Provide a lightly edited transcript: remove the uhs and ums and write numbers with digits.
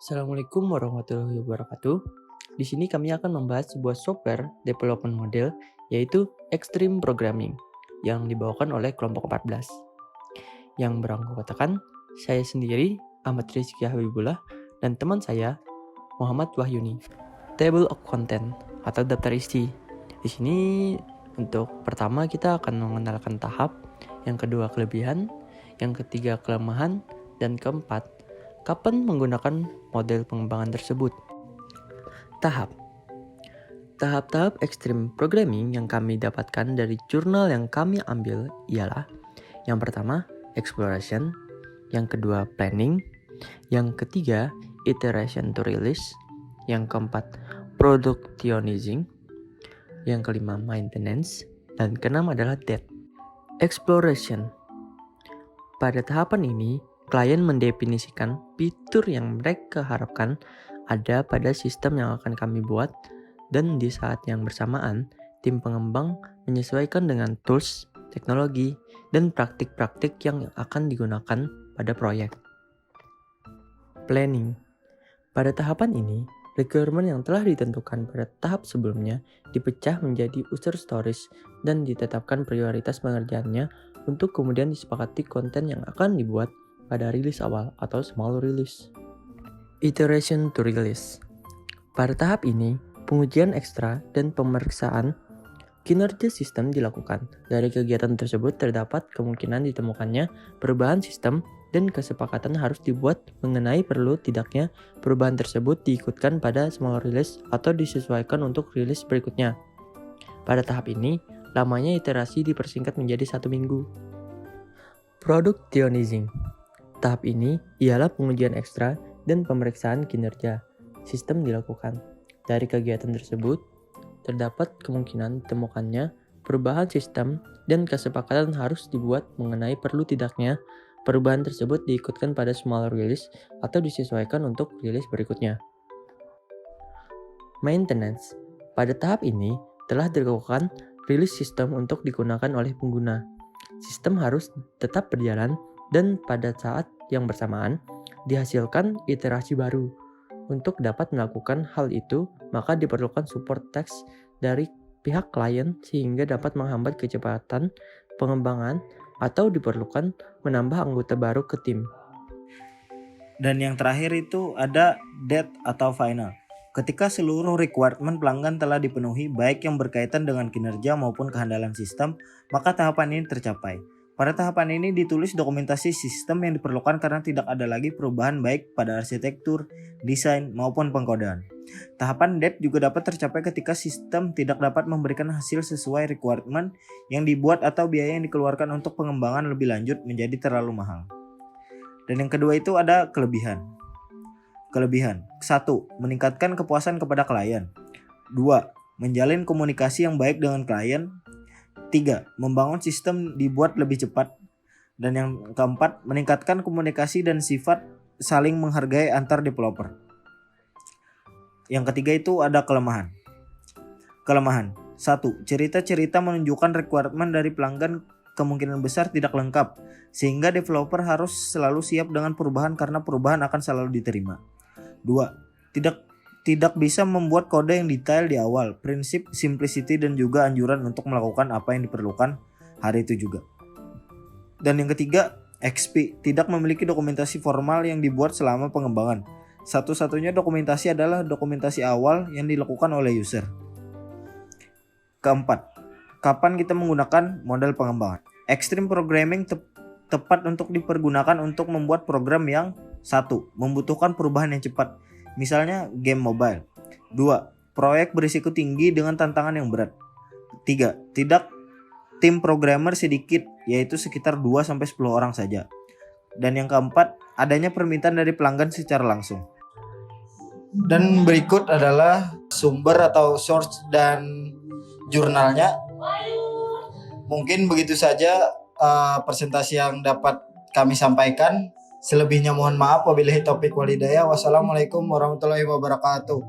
Assalamualaikum warahmatullahi wabarakatuh. Di sini kami akan membahas sebuah software development model yaitu Extreme Programming yang dibawakan oleh kelompok 14. Yang beranggotakan saya sendiri, Ahmad Rizky Habibullah, dan teman saya, Muhammad Wahyuni. Table of Content atau daftar isi. Di sini untuk pertama kita akan mengenalkan tahap, yang kedua kelebihan, yang ketiga kelemahan, dan keempat kapan menggunakan model pengembangan tersebut. Tahap-tahap Extreme Programming yang kami dapatkan dari jurnal yang kami ambil ialah yang pertama, exploration, yang kedua, planning, yang ketiga, iteration to release, yang keempat, productionizing, yang kelima, maintenance, dan keenam adalah death. Exploration. Pada tahapan ini, klien mendefinisikan fitur yang mereka harapkan ada pada sistem yang akan kami buat, dan di saat yang bersamaan, tim pengembang menyesuaikan dengan tools, teknologi, dan praktik-praktik yang akan digunakan pada proyek. Planning. Pada tahapan ini, requirement yang telah ditentukan pada tahap sebelumnya dipecah menjadi user stories dan ditetapkan prioritas pengerjaannya untuk kemudian disepakati konten yang akan dibuat pada rilis awal atau small release. Iteration to release. Pada tahap ini, pengujian ekstra dan pemeriksaan kinerja sistem dilakukan. Dari kegiatan tersebut terdapat kemungkinan ditemukannya perubahan sistem dan kesepakatan harus dibuat mengenai perlu tidaknya perubahan tersebut diikutkan pada small release atau disesuaikan untuk rilis berikutnya. Pada tahap ini, lamanya iterasi dipersingkat menjadi 1 minggu. Productionizing. Tahap ini ialah pengujian ekstra dan pemeriksaan kinerja sistem dilakukan. Dari kegiatan tersebut, terdapat kemungkinan ditemukannya perubahan sistem dan kesepakatan harus dibuat mengenai perlu tidaknya perubahan tersebut diikutkan pada small release atau disesuaikan untuk rilis berikutnya. Maintenance. Pada tahap ini telah dilakukan rilis sistem untuk digunakan oleh pengguna. Sistem harus tetap berjalan dan pada saat yang bersamaan dihasilkan iterasi baru. Untuk dapat melakukan hal itu, maka diperlukan support text dari pihak klien sehingga dapat menghambat kecepatan pengembangan atau diperlukan menambah anggota baru ke tim. Dan yang terakhir itu ada death atau final. Ketika seluruh requirement pelanggan telah dipenuhi baik yang berkaitan dengan kinerja maupun kehandalan sistem, maka tahapan ini tercapai. Pada tahapan ini ditulis dokumentasi sistem yang diperlukan karena tidak ada lagi perubahan baik pada arsitektur, desain, maupun pengkodean. Tahapan death juga dapat tercapai ketika sistem tidak dapat memberikan hasil sesuai requirement yang dibuat atau biaya yang dikeluarkan untuk pengembangan lebih lanjut menjadi terlalu mahal. Dan yang kedua itu ada kelebihan. 1. Meningkatkan kepuasan kepada klien. 2. Menjalin komunikasi yang baik dengan klien. 3. Membangun sistem dibuat lebih cepat. Dan yang keempat, meningkatkan komunikasi dan sifat saling menghargai antar developer. Yang ketiga itu ada kelemahan. 1. Cerita-cerita menunjukkan requirement dari pelanggan kemungkinan besar tidak lengkap, sehingga developer harus selalu siap dengan perubahan karena perubahan akan selalu diterima. 2. Tidak bisa membuat kode yang detail di awal, prinsip simplicity dan juga anjuran untuk melakukan apa yang diperlukan hari itu juga. Dan yang ketiga, XP, tidak memiliki dokumentasi formal yang dibuat selama pengembangan. Satu-satunya dokumentasi adalah dokumentasi awal yang dilakukan oleh user. Keempat, kapan kita menggunakan model pengembangan? Extreme Programming tepat untuk dipergunakan untuk membuat program yang 1. Membutuhkan perubahan yang cepat, misalnya game mobile. 2. Proyek berisiko tinggi dengan tantangan yang berat. 3. Tim programmer sedikit, yaitu sekitar 2-10 orang saja. Dan yang keempat, adanya permintaan dari pelanggan secara langsung. Dan berikut adalah sumber atau source dan jurnalnya. Mungkin begitu saja presentasi yang dapat kami sampaikan. Selebihnya mohon maaf. Wabillahi taufiq wal hidayah. Wassalamualaikum warahmatullahi wabarakatuh.